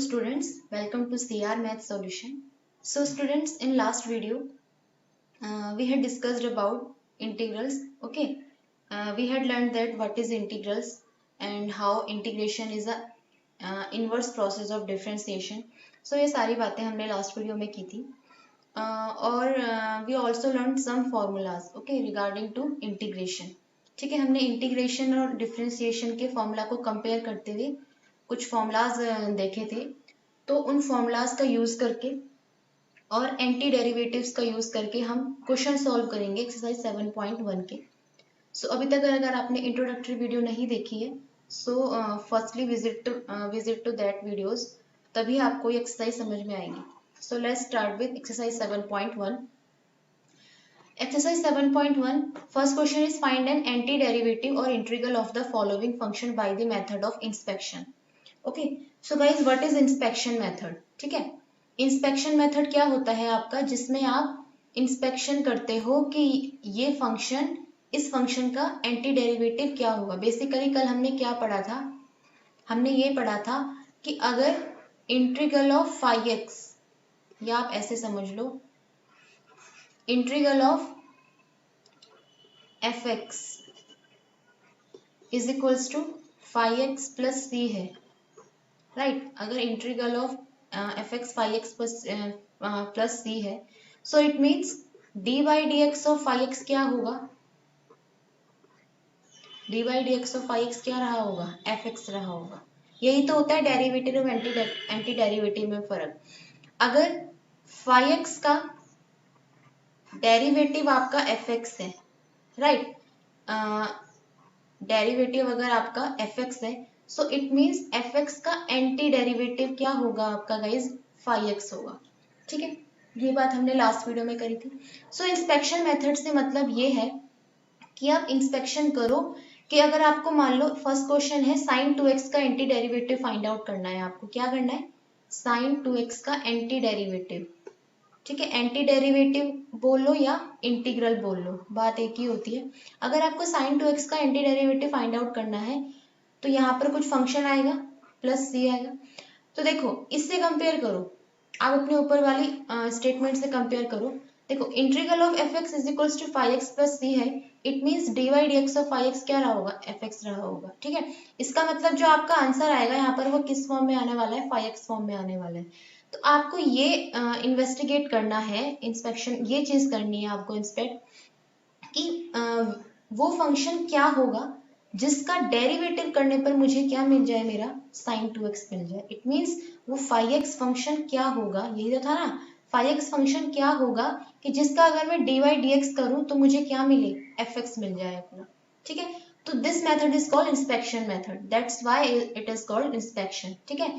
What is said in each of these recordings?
students, welcome to CR Math Solution. So students, in last video we had discussed about integrals. Okay, we had learned that what is integrals and how integration is a inverse process of differentiation. So ये सारी बातें हमने last video में की थी. और we also learned some formulas, okay, regarding to integration. ठीक है, हमने इंटीग्रेशन और डिफरेंशिएशन के फॉर्मूला को कंपेयर करते हुए कुछ फॉर्मूलाज देखे थे. तो उन फॉर्मूलाज का यूज करके और एंटी डेरिवेटिव्स का यूज करके हम क्वेश्चन सॉल्व करेंगे एक्सरसाइज 7.1 के. सो अभी तक अगर आपने इंट्रोडक्टरी वीडियो नहीं देखी है, so firstly visit to that videos, तभी आपको ये एक्सरसाइज समझ में आएगी. So let's start with exercise 7.1. Exercise 7.1, first question is find an antiderivative or integral of the following function by the method of inspection. Okay, so guys, what is inspection method? ठीक है, inspection method क्या होता है आपका, जिसमें आप inspection करते हो कि ये फंक्शन, इस फंक्शन का एंटी डेरिवेटिव क्या होगा. बेसिकली कल हमने क्या पढ़ा था, हमने ये पढ़ा था कि अगर इंटीग्रल ऑफ फाई एक्स, या आप ऐसे समझ लो, integral of f x is equals to phi x plus c है, राइट. अगर integral of f x phi x plus c है, so it means d by D x of phi x क्या होगा, d by D x of phi x क्या रहा होगा, F x रहा होगा. यही तो होता है डेरिवेटिव और एंटी डेरिवेटिव में फर्क. अगर फाई एक्स का डेरिवेटिव आपका एफ एक्स है, राइट, डेरिवेटिव अगर आपका एफ एक्स है, so it means F x का एंटी डेरिवेटिव क्या होगा आपका गाइज, फाई एक्स होगा. ठीक है, ये बात हमने लास्ट वीडियो में करी थी. सो इंस्पेक्शन मेथड से मतलब ये है कि आप इंस्पेक्शन करो कि अगर आपको मान लो फर्स्ट क्वेश्चन है साइन 2x का एंटी डेरिवेटिव फाइंड आउट करना है. आपको क्या करना है, साइन 2x का एंटी डेरिवेटिव. ठीक है, एंटी डेरिवेटिव बोल लो या इंटीग्रल बोल लो, बात एक ही होती है. अगर आपको साइन 2x का एंटी डेरिवेटिव फाइंड आउट करना है तो यहाँ पर कुछ फंक्शन आएगा प्लस सी आएगा. तो देखो इससे कंपेयर करो, आप अपने ऊपर वाली स्टेटमेंट से कंपेयर करो. देखो integral of f x is equals to phi x plus c है, it means d y d x of phi x क्या रहा होगा, एफ एक्स रहा होगा. ठीक है, इसका मतलब जो आपका आंसर आएगा यहाँ पर वो किस फॉर्म में आने वाला है, फाई एक्स फॉर्म में आने वाला है. तो आपको ये इन्वेस्टिगेट करना है, इंस्पेक्शन ये चीज करनी है आपको, इंस्पेक्ट कि वो फंक्शन क्या होगा जिसका डेरिवेटिव करने पर मुझे क्या मिल जाए, मेरा साइन 2x मिल जाए. इट मीन्स वो फाई एक्स फंक्शन क्या होगा, यही तो था ना, फाई एक्स फंक्शन क्या होगा कि जिसका अगर मैं डी वाई डी एक्स करूं तो मुझे क्या मिले, एफ एक्स मिल जाए अपना. ठीक है, तो this method is called inspection method, that's why it is called inspection. ठीक है,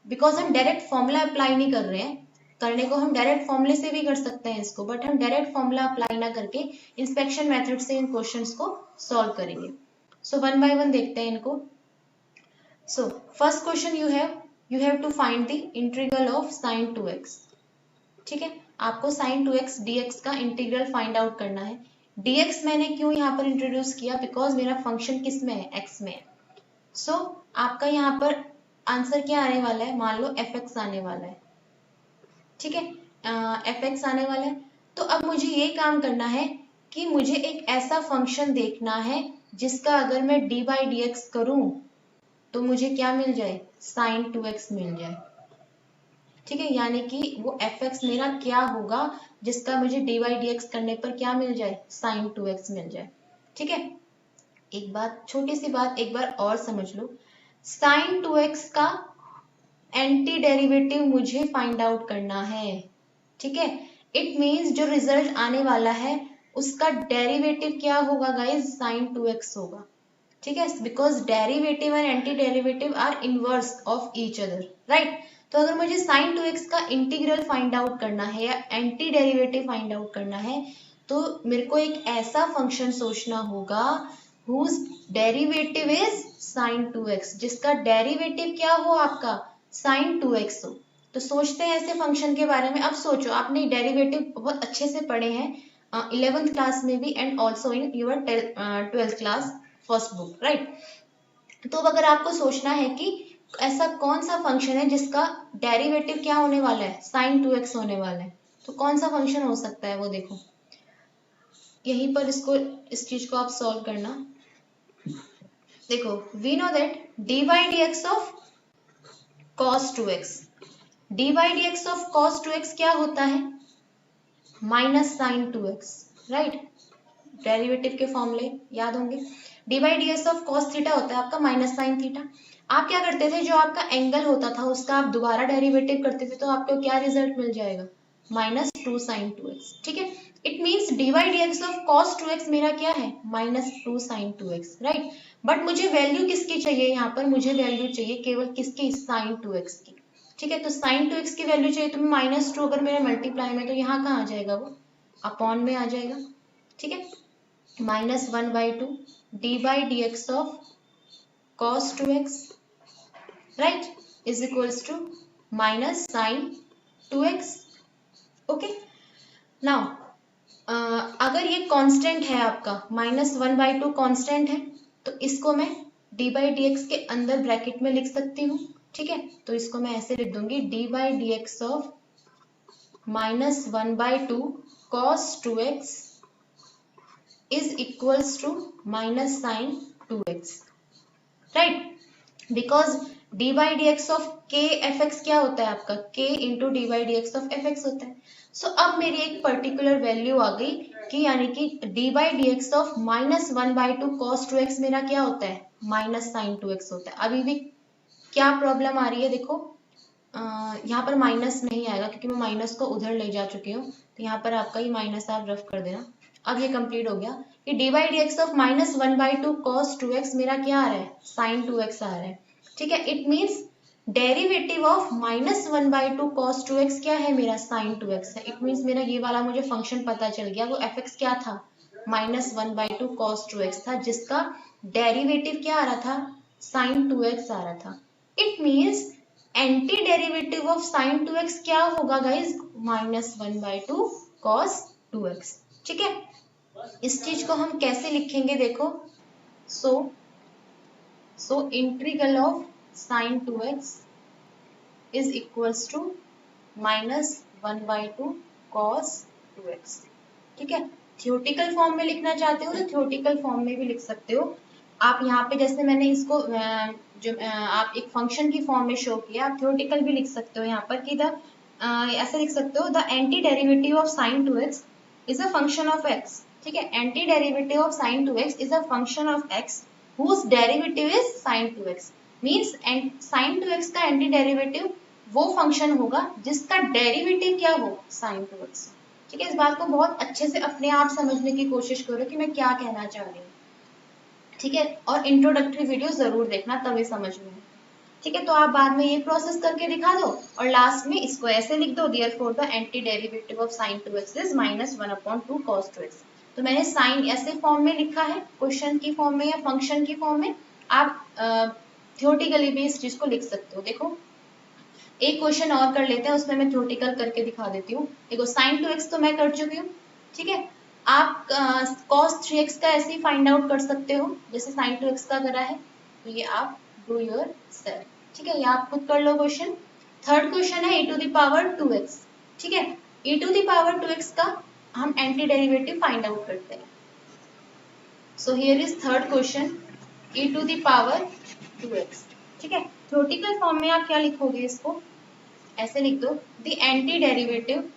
बिकॉज हम डायरेक्ट फॉर्मूला अप्लाई नहीं कर रहे हैं, करने को हम डायरेक्ट फॉर्मूले से भी कर सकते हैं इसको, बट हम डायरेक्ट फॉर्मूला अप्लाई ना करके इंस्पेक्शन मेथड से इन क्वेश्चंस को सॉल्व करेंगे. सो वन बाय वन देखते हैं इनको. So first question you have to find the integral of sine 2x. ठीक है, आपको साइन 2x dx का इंटीग्रल फाइंड आउट करना है. dx मैंने क्यों यहाँ पर इंट्रोड्यूस किया, बिकॉज मेरा फंक्शन किस में है, x में है. सो आपका यहाँ पर आंसर क्या आने वाला है, मान लो एफ एक्स आने वाला है. ठीक है, एफ एक्स आने वाला है. तो अब मुझे ये काम करना है कि मुझे एक ऐसा फंक्शन देखना है जिसका अगर मैं डी बाई डी एक्स करूं तो मुझे क्या मिल जाए, साइन 2x मिल जाए. ठीक है, यानी कि वो एफ एक्स मेरा क्या होगा जिसका मुझे डी बाई डी एक्स करने पर क्या मिल जाए, साइन 2x मिल जाए. ठीक है, एक बात, छोटी सी बात एक बार और समझ लो, साइन 2x का एंटी डेरिवेटिव मुझे फाइंड आउट करना है. ठीक है, इट मीन्स जो रिजल्ट आने वाला है उसका डेरिवेटिव क्या होगा गाइज, साइन 2x होगा. ठीक है, because derivative and anti derivative are inverse of each other, right. तो अगर मुझे साइन 2x का इंटीग्रल फाइंड आउट करना है या एंटी डेरिवेटिव फाइंड आउट करना है तो मेरे को एक ऐसा फंक्शन सोचना होगा whose derivative is sin 2x, जिसका डेरिवेटिव क्या हो आपका, sin 2x हो. तो सोचते हैं ऐसे फंक्शन के बारे में. अब सोचो, आपने डेरिवेटिव बहुत अच्छे से पढ़े हैं 11th क्लास में भी and also in your 12th class first book, right. तो अब अगर आपको सोचना है कि ऐसा कौन सा फंक्शन है जिसका डेरिवेटिव क्या होने वाला है, sin 2x होने वाला है। तो कौन सा फंक्शन हो सकता है वो देखो, यहीं पर इसको, इस चीज को आप सॉल्व करना। देखो we know that dy dx of cos 2x, dy dx of cos 2x क्या होता है, minus sine 2x, right. Derivative के फॉर्मूले याद होंगे, dy ds of cos theta होता है आपका माइनस साइन थीटा। आप क्या करते थे, जो आपका एंगल होता था उसका आप दोबारा डेरिवेटिव करते थे तो आपको क्या रिजल्ट मिल जाएगा, माइनस 2 साइन 2x, ठीक है। It means dy dx of cos 2x मेरा क्या है, minus 2 sine 2x, right. But मुझे वैल्यू किसकी चाहिए, यहाँ पर मुझे वैल्यू चाहिए केवल किसकी, साइन 2x की, ठीक है। तो साइन 2x की वैल्यू चाहिए, तो माइनस 2 अगर मेरा मल्टीप्लाई में, तो यहाँ कहाँ आ जाएगा वो, अपॉन में आ जाएगा, ठीक है। Minus 1/2 dy dx of cos 2x, right, is equals to minus sine 2x, okay. Now अगर ये कांस्टेंट है आपका, माइनस 1/2 कांस्टेंट है, तो इसको मैं dy dx के अंदर ब्रैकेट में लिख सकती हूँ, ठीक है। तो इसको मैं ऐसे लिख दूंगी, dy dx of minus 1/2 cos 2x is equals to minus sine 2x, right. Because dy dx of k fx क्या होता है आपका, k into dy dx of fx होता है। सो अब मेरी एक पर्टिकुलर वैल्यू आ गई कि यानी कि dy dx of minus 1/2 cos 2x मेरा क्या होता है, माइनस साइन 2x होता है। अभी भी क्या प्रॉब्लम आ रही है, देखो यहाँ पर माइनस नहीं आएगा क्योंकि मैं माइनस को उधर ले जा चुकी हूँ, तो यहाँ पर आपका ही माइनस आप रफ कर देना। अब ये कंप्लीट हो गया कि dy dx of minus 1/2 cos 2x मेरा क्या आ रहा है, साइन 2x आ रहा है, ठीक है। It means derivative of minus 1/2 cos 2x क्या है, मेरा साइन 2x है। इट मीन्स मेरा ये वाला मुझे फंक्शन पता चल गया, वो fx क्या था, माइनस 1/2 cos 2x था, जिसका डेरिवेटिव क्या आ रहा था, साइन 2x आ रहा था। It means anti derivative of sine 2x क्या होगा गाइज, माइनस 1/2 cos 2x, ठीक है। इस चीज को हम कैसे लिखेंगे देखो, so integral of sine 2x is equals to minus 1/2 cos 2x, ठीक है। थ्योरेटिकल फॉर्म में लिखना चाहते हो तो थ्योरेटिकल फॉर्म में भी लिख सकते हो आप। यहाँ पे जैसे मैंने इसको जो आप एक फंक्शन की फॉर्म में शो किया, आप थ्योरेटिकल भी लिख सकते हो यहाँ पर कि ऐसे लिख सकते हो, the anti derivative of sine 2x is a function of x, ठीक है। Anti derivative of sine 2x is a function of x whose derivative is sine 2x, means sign 2x का एंटी डेरिवेटिव वो function होगा जिसका derivative क्या हो, sign 2x, ठीक है। इस बात को बहुत अच्छे से अपने आप समझने की कोशिश करो कि मैं क्या कहना चाह रही हूँ, ठीक है। और इंट्रोडक्टरी वीडियो जरूर देखना, तभी समझ में, ठीक है। तो आप बाद में ये प्रोसेस करके दिखा दो और लास्ट में इसको ऐसे लिख दो, therefore the anti derivative of sine 2x is minus 1/2 cos 2x। तो मैंने साइन ऐसे फॉर्म में लिखा है, क्वेश्चन की फॉर्म में या फंक्शन की फॉर्म में। आप थ्योरेटिकली भी इस चीज को लिख सकते हो। देखो एक क्वेश्चन और कर लेते हैं, उसमें मैं थ्योरेटिकल करके दिखा देती हूँ। देखो साइन 2x तो मैं कर चुकी हूँ, ठीक है। आप cos 3x का ऐसे ही फाइंड आउट कर सकते हो जैसे साइन 2x का करा है, तो ये आप डू योर सेल्फ, ठीक है। ये आप खुद कर लो क्वेश्चन। थर्ड क्वेश्चन है e⁻²2x, ठीक है। e⁻²2x का हम एंटी डेरिवेटिव फाइंड आउट करते हैं। So here is third question, e⁻²2x, ठीक है। थ्योरेटिकल फॉर्म में आप क्या लिखोगे, इसको ऐसे लिख दो, द एंटी डेरिवेटिव,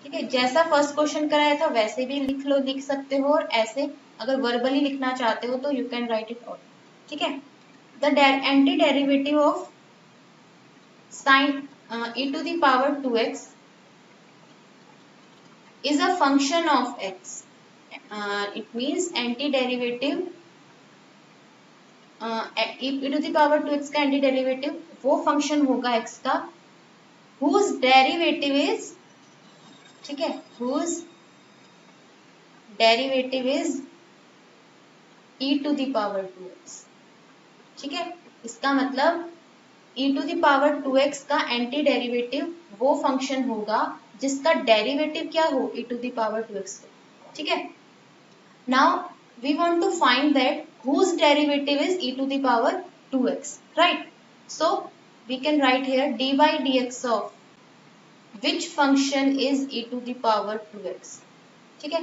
ठीक है। जैसा फर्स्ट क्वेश्चन कराया था वैसे भी लिख लो, लिख सकते हो, और ऐसे अगर वर्बली लिखना चाहते हो तो you can write it out, ठीक है। The anti derivative of sine e⁻²2x is a function of x. It means anti derivative e⁻²2x का एंटी डेरिवेटिव वो फंक्शन होगा x का whose डेरिवेटिव इज, ठीक है, whose डेरिवेटिव इज e⁻²2x, ठीक है। इसका मतलब e⁻²2x का एंटी डेरिवेटिव वो फंक्शन होगा जिसका डेरिवेटिव क्या हो, e⁻²2x, ठीक है। Now we want to find that whose derivative is e⁻²2x, 2x, right? So we can write here dy dx of which function is e to the power 2x. ठीक है,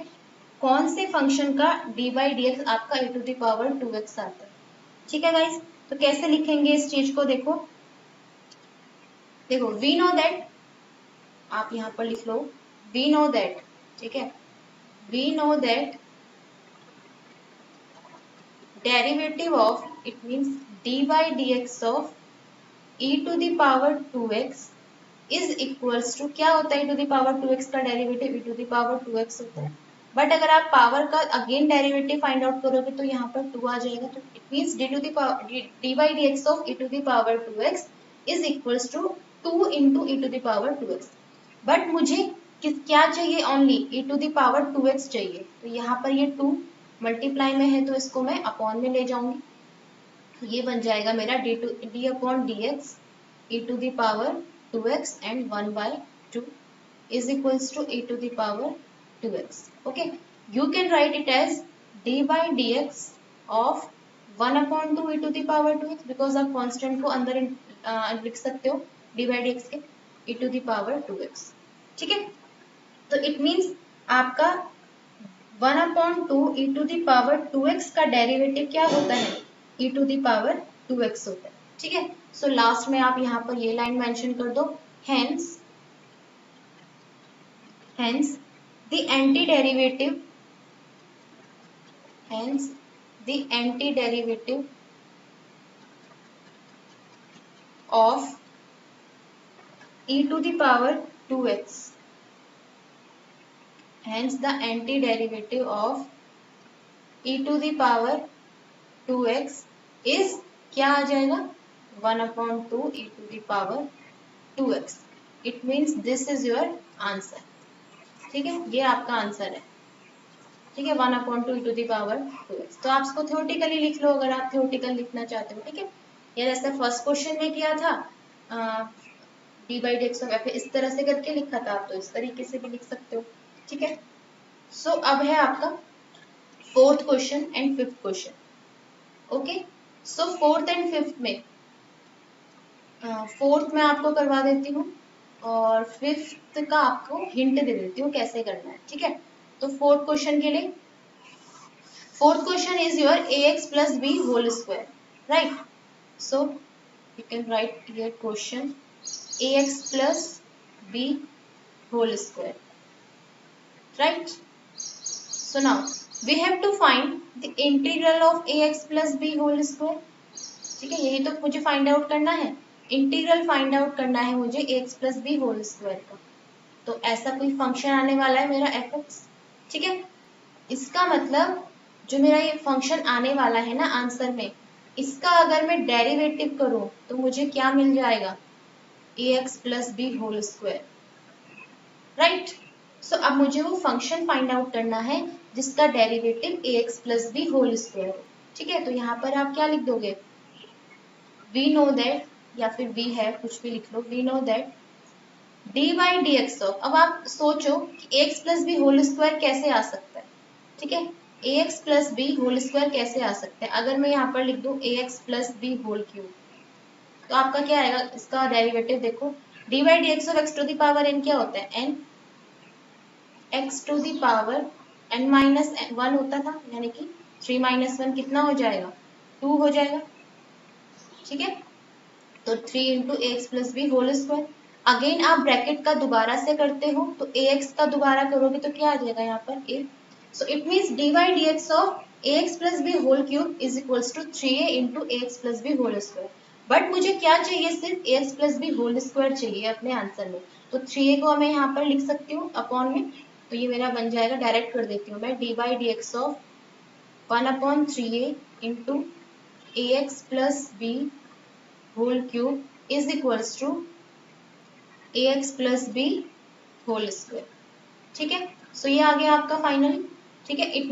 कौन से फंक्शन का dy dx आपका e to the power 2x आता है. ठीक है गाइस, तो कैसे लिखेंगे इस चीज को, देखो वी नो दैट, आप यहाँ पर लिख लो वी नो दैट. ठीक है, we know that derivative of, it means dy dx of e to the power 2x is equals to, क्या होता है e to the power 2x का derivative, e to the power 2x होता है. But अगर आप पावर का again derivative find out करोगे तो यहाँ पर 2 आ जाएगा. तो it means D dy dx of e to the power 2x is equals to 2 into e to the power 2x. But मुझे क्या चाहिए, only e to the power 2x चाहिए. तो यहाँ पर ये 2 मल्टीप्लाई में है तो इसको मैं अपॉन में ले जाऊंगी. ये बन जाएगा मेरा d upon dx e to the power 2x and 1 by 2 is equals to e to the power 2x. Okay, you can write it as d by dx of 1 upon 2 e to the power 2x, because आप constant को अंदर लिख सकते हो d by dx के e to the power 2x. ठीक है, तो इट मीन्स आपका 1 upon 2 e to the power 2x का डेरिवेटिव क्या होता है, e to the power 2x होता है. ठीक है, सो लास्ट में आप यहाँ पर ये लाइन मेंशन कर दो, hence the antiderivative of e to the power 2x, hence the antiderivative of e to the power 2x is क्या आ जाएगा, 1 upon 2 e to the power 2x. It means this is your answer. ठीक है, ये आपका answer है. ठीक है, 1 upon 2 e to the power 2x. तो आप इसको थ्योरेटिकली लिख लो अगर आप थ्योरेटिकल लिखना चाहते हो. ठीक है, ये जैसे फर्स्ट क्वेश्चन में किया था D by D x of F इस तरह से करके लिखा था, आप तो इस तरीके से भी लिख सकते हो. ठीक है, सो अब है आपका fourth question and fifth question. Okay, so fourth and fifth में फोर्थ में आपको करवा देती हूँ और फिफ्थ का आपको हिंट दे देती हूँ कैसे करना है. ठीक है, तो फोर्थ क्वेश्चन के लिए, fourth question is your ax plus b whole square, right? So you can write here question ax plus b whole square, right? So now we have to find the integral of ax plus b whole square. ठीक है, यही तो मुझे find out करना है, integral find out करना है मुझे ax plus b whole square का. तो ऐसा कोई फंक्शन आने वाला है मेरा fx. ठीक है, इसका मतलब जो मेरा ये फंक्शन आने वाला है ना आंसर में, इसका अगर मैं डेरिवेटिव करूं तो मुझे क्या मिल जाएगा, ax plus b whole square, right? So अब मुझे वो फंक्शन फाइंड आउट करना है जिसका derivative ax plus b whole square हो. ठीक है, तो यहाँ पर आप क्या लिख दोगे, वी नो दैट, या फिर वी है, कुछ भी लिख लो, we know that d by D x of, अब आप सोचो कि x plus B whole square कैसे आ सकता है. ठीक है, a x plus B whole square कैसे आ सकता है, अगर मैं यहाँ पर लिख दूं a x plus B whole cube, तो आपका क्या आएगा, इसका डेरिवेटिव देखो, d by D x of x to the power n क्या होता है, n x to the power n minus 1 होता था, यानी कि 3 माइनस 1 कितना हो जाएगा, 2 हो जाएगा. ठीक है, तो 3 इंटू ए x plus B whole square. Again आप ब्रैकेट का दोबारा से करते हो तो ए एक्स का दोबारा करोगे तो क्या आ जाएगा यहाँ पर a. So it means d by D x of a x plus B whole cube is equals to 3a into A x plus B whole square. But मुझे क्या चाहिए, सिर्फ a x plus B whole square चाहिए अपने answer में. तो 3a को मैं यहाँ पर लिख सकती हूँ अपॉन में, तो ये मेरा बन जाएगा, डायरेक्ट कर देती हूँ मैं, D by D x of 1 upon 3a into A x plus B whole cube is equals to ax plus B whole square. ठीक है, सो ये आ गया आपका फाइनली. ठीक है, it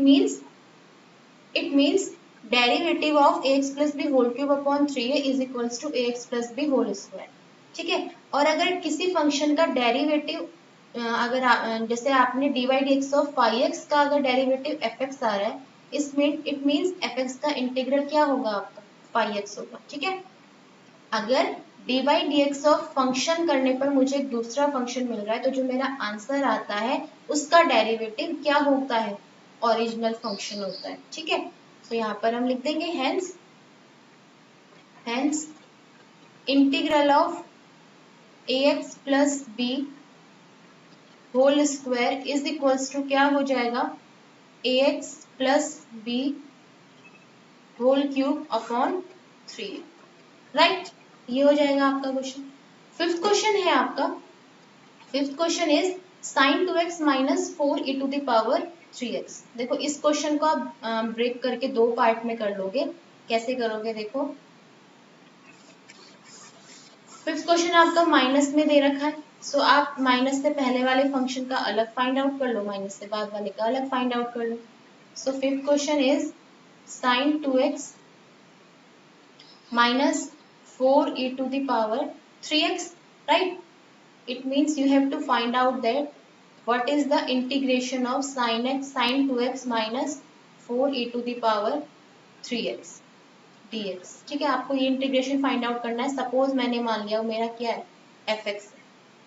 means derivative of ax plus B whole cube upon 3a is equals to ax plus B whole square. ठीक है, और अगर किसी फंक्शन का डेरिवेटिव अगर जैसे आपने D by D x of five x का अगर डेरिवेटिव fx आ रहा है, इट मीन्स fx का इंटीग्रल क्या होगा आपका, फाइव एक्स होगा। ठीक है, अगर D by D x of function करने पर मुझे एक दूसरा फंक्शन मिल रहा है तो जो मेरा आंसर आता है उसका डेरिवेटिव क्या होता है, ओरिजिनल फंक्शन होता है। ठीक है, तो यहाँ पर हम लिख देंगे hence integral of a x plus B whole square is equals to क्या हो जाएगा, a x plus B whole cube upon 3। Right, ये हो जाएगा आपका क्वेश्चन। फिफ्थ क्वेश्चन है आपका, fifth question is sine 2x minus 4 e to the power 3x। देखो इस क्वेश्चन को आप ब्रेक करके दो पार्ट में कर लोगे। कैसे करोगे, देखो फिफ्थ क्वेश्चन आपका माइनस में दे रखा है, सो आप माइनस से पहले वाले फंक्शन का अलग फाइंड आउट कर लो, माइनस से बाद वाले का अलग फाइंड आउट कर लो। So fifth question is sine 2x minus 4 e to the power 3x, right? It means you have to find out that what is the integration of sin 2x minus 4 e to the power 3x dx। ठीक है, आपको ये integration find out करना है। Suppose मैंने मान लिया मेरा क्या है, fx।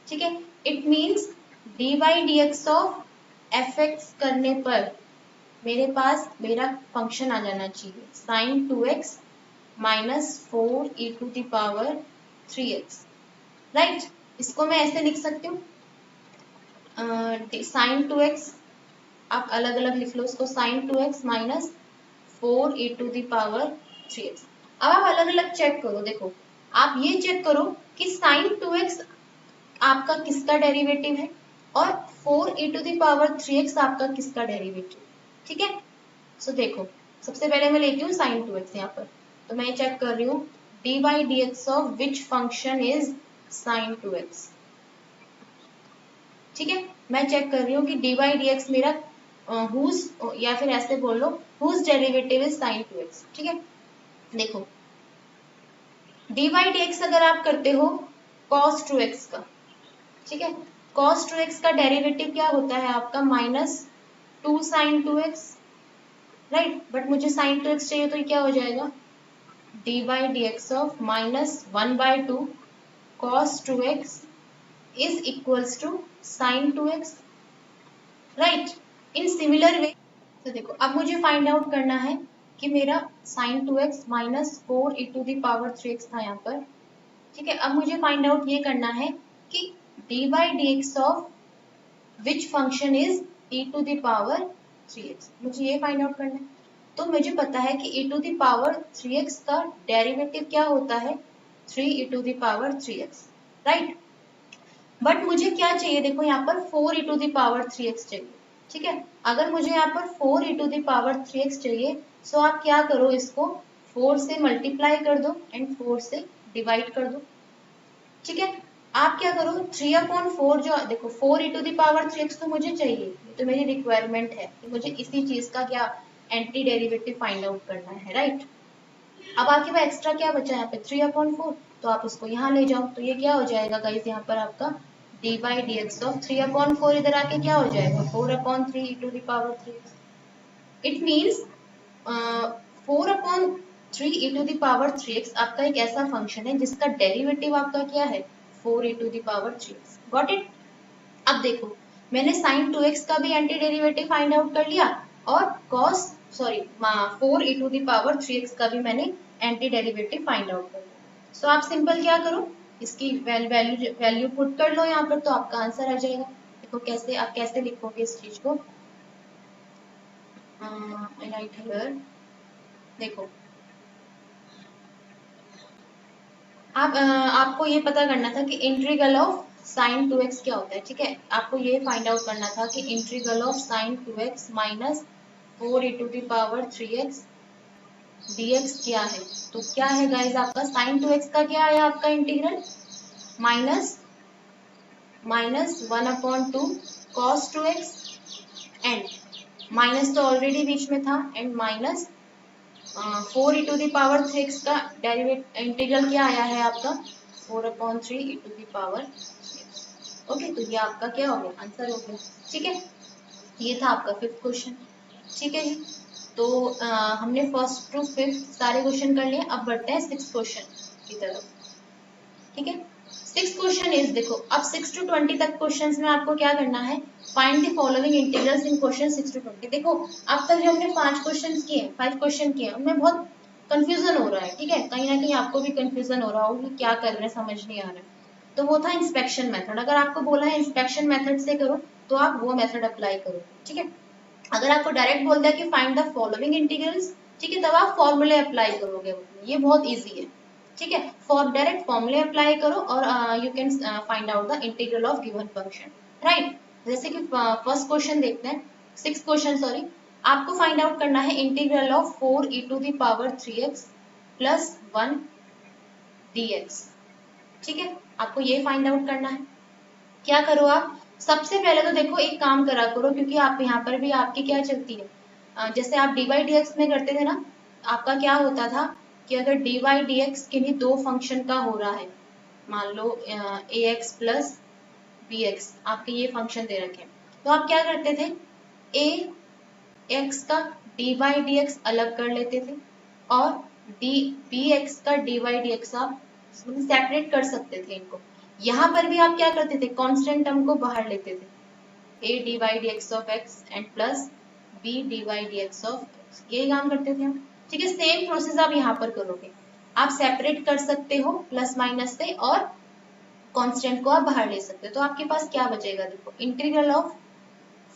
ठीक है, it means d by D x of fx करने पर मेरे पास मेरा फंक्शन आ जाना चाहिए sin 2x minus 4 e to the power 3x। Right, इसको मैं ऐसे लिख सकती हूँ, साइन 2x आप अलग अलग लिख लो इसको, sine 2x minus 4 e to the power 3x। अब आप अलग अलग चेक करो, देखो आप ये चेक करो कि साइन 2x आपका किसका डेरिवेटिव है और 4 e to the power 3x आपका किसका डेरिवेटिव। ठीक है, सो देखो सबसे पहले मैं लेती हूँ साइन 2x यहाँ पर, तो मैं चेक कर रही हूँ d by D x of which function is sine 2x। ठीक है, मैं चेक कर रही हूँ कि डी बाई डी एक्स मेरा हुज, या फिर ऐसे बोल लो whose derivative is sine 2x। ठीक है, देखो डी बाई डी एक्स अगर आप करते हो cos 2x का, ठीक है, cos 2x का डेरिवेटिव क्या होता है आपका, minus 2 sine 2x। Right, but मुझे साइन 2x चाहिए तो ये क्या हो जाएगा, D by D x of minus 1/2 cos 2x is equals to sine 2x। Right, in similar way, तो देखो अब मुझे फाइंड आउट करना है कि मेरा sine 2x minus 4 e to the power 3x था यहाँ पर। ठीक है, अब मुझे फाइंड आउट ये करना है कि D by D x of which function is e to the power 3x, मुझे ये फाइंड आउट करना है। तो मुझे पता है कि e to the power 3x का डेरिवेटिव क्या होता है, 3 e to the power 3x। Right, but मुझे क्या चाहिए, देखो यहाँ पर 4 e to the power 3x चाहिए। ठीक है, अगर मुझे यहाँ पर 4 e to the power 3x चाहिए, सो आप क्या करो, इसको 4 से मल्टीप्लाई कर दो एंड 4 से डिवाइड कर दो। ठीक है, आप क्या करो 3/4 जो देखो 4 e to the power 3x तो मुझे चाहिए, ये तो मेरी रिक्वायरमेंट है कि मुझे इसी चीज का क्या एंटी डेरिवेटिव फाइंड आउट करना है। राइट, अब आपके पास एक्स्ट्रा क्या बचा है यहाँ पे 3/4, तो आप उसको यहाँ ले जाओ, तो ये क्या हो जाएगा गाइस, यहाँ पर आपका D by D x of 3/4 इधर आके क्या हो जाएगा 4/3 e to the power 3x। It means 4/3 e to the power 3x आपका एक ऐसा फंक्शन है जिसका डेरिवेटिव आपका क्या है 4 e to the power 3x। Got it. अब देखो मैंने साइन 2x का भी एंटी डेरिवेटिव फाइंड आउट कर लिया और cos 4 e to the power 3x का भी मैंने एंटी डेरिवेटिव फाइंड आउट कर लिया। सो आप सिंपल क्या करो, इसकी वैल्यू पुट कर लो यहाँ पर, तो आपका आंसर आ जाएगा। देखो कैसे, आप कैसे लिखोगे इस चीज को, राइट हियर, देखो आपको ये पता करना था कि इंटीग्रल ऑफ साइन 2x क्या होता है। ठीक है, आपको ये फाइंड आउट करना था कि integral of sine 2x minus 4 e to the power 3x dx क्या है। तो क्या है गाइज, आपका साइन 2x का क्या है आपका integral, minus 1/2 cos 2x and minus तो ऑलरेडी बीच में था and minus 4 e to the power 3x का डेरिवेटिव इंटीग्रल क्या आया है आपका 4/3 e to the power 3x। Okay, तो ये आपका क्या हो गया, आंसर हो गया। ठीक है, ये था आपका फिफ्थ क्वेश्चन। ठीक है जी, तो हमने फर्स्ट टू फिफ्थ सारे क्वेश्चन कर लिए, अब बढ़ते हैं सिक्स क्वेश्चन की तरफ। ठीक है, सिक्स क्वेश्चन इज, देखो अब 6 to 20 तक क्वेश्चंस में आपको क्या करना है, find the following integrals in question 6 to 20। देखो अब तक जो हमने 5 क्वेश्चन किए, 5 क्वेश्चन किए, उनमें बहुत कंफ्यूजन हो रहा है। ठीक है, कहीं ना कहीं आपको भी कंफ्यूजन हो रहा होगा कि क्या कर रहे हैं, समझ नहीं आ रहा है। तो वो था इंस्पेक्शन मेथड। अगर आपको बोला है इंस्पेक्शन मेथड से करो तो आप वो मेथड अप्लाई करो। ठीक है, अगर आपको डायरेक्ट बोल दिया कि फाइंड द फॉलोइंग इंटीग्रल्स, ठीक है, तब आप फॉर्मूले अप्लाई करोगे। ये बहुत इजी है। ठीक है, फॉर डायरेक्ट फॉर्मूले अप्लाई करो और you can find out the integral of given function. Right, जैसे कि फर्स्ट क्वेश्चन देखते हैं, सिक्स क्वेश्चन सॉरी। आपको फाइंड आउट करना है integral of 4e to the power 3x plus 1 dx। ठीक है, आपको ये फाइंड आउट करना है। क्या करो आप, सबसे पहले तो देखो एक काम करा करो, क्योंकि आप यहाँ पर भी आपकी क्या चलती है, जैसे आप dy dx में करते थे ना, आपका क्या होता था कि अगर dy dx किन्हीं दो फंक्शन का हो रहा है, मान लो ax प्लस bx, आपके ये फंक्शन दे रखे हैं, तो आप क्या करते थे, ax का dy dx अलग कर लेते थे और bx का dy dx आप सेपरेट कर सकते थे इनको। यहाँ पर भी आप क्या करते थे, कांस्टेंट टर्म को बाहर लेते थे, a dy dx of x and plus b dy dx of x, यही काम करते थे हम। ठीक है, सेम प्रोसेस आप यहाँ पर करोगे, आप सेपरेट कर सकते हो प्लस माइनस से और कांस्टेंट को आप बाहर ले सकते हो। तो आपके पास क्या बचेगा, देखो integral of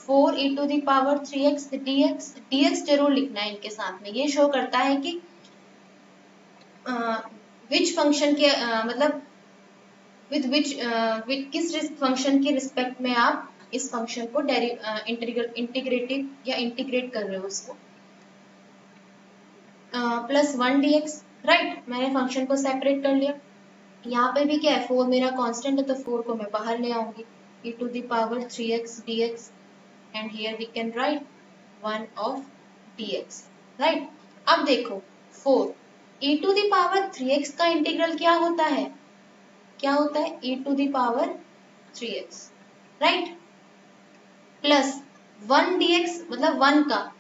4e to the power 3x dx, dx जरूर लिखना है इनके साथ में। ये शो करता है कि विच फंक्शन के मतलब विद किस फंक्शन के रिस्पेक्ट में आप इस फंक्शन को इंटीग्रेटिव या इंटीग्रेट कर रहे हो उसको। प्लस 1 dx, राइट, मैंने फंक्शन को सेपरेट कर लिया। यहाँ पे भी क्या है, 4 मेरा कांस्टेंट है तो 4 को मैं बाहर ले आऊंगी, e to the power 3x dx and here we can write 1 of dx। Right, अब देखो 4 e to the power 3x का इंटीग्रल क्या होता है, क्या होता है, e to the power 3x, right, plus 1 dx मतलब 1 का,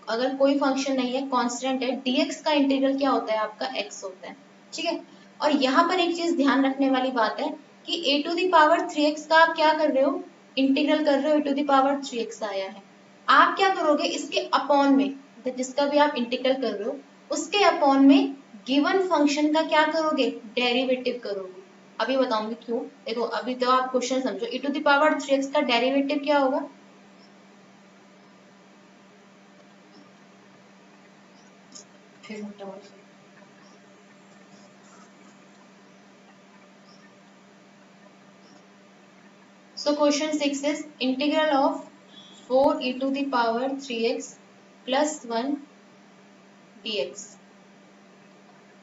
अगर कोई फंक्शन नहीं है कांस्टेंट है, dx का इंटीग्रल क्या होता है आपका, x होता है। ठीक है, और यहाँ पर एक चीज ध्यान रखने वाली बात है कि a to the power 3x का आप क्या कर रहे हो, इंटीग्रल कर रहे हो, a to the power 3x आया है, आप क्या करोगे इसके अपॉन में, जिसका भी आप इंटीग्रल कर रहे हो उसके अपॉन में गिवन फंक्शन का क्या करोगे, डेरिवेटिव करोगे। अभी बताऊंगी क्यों, देखो अभी तो आप क्वेश्चन समझो, e to the power 3x का डेरिवेटिव क्या होगा, so question 6 is integral of 4e to the power 3x plus 1 dx।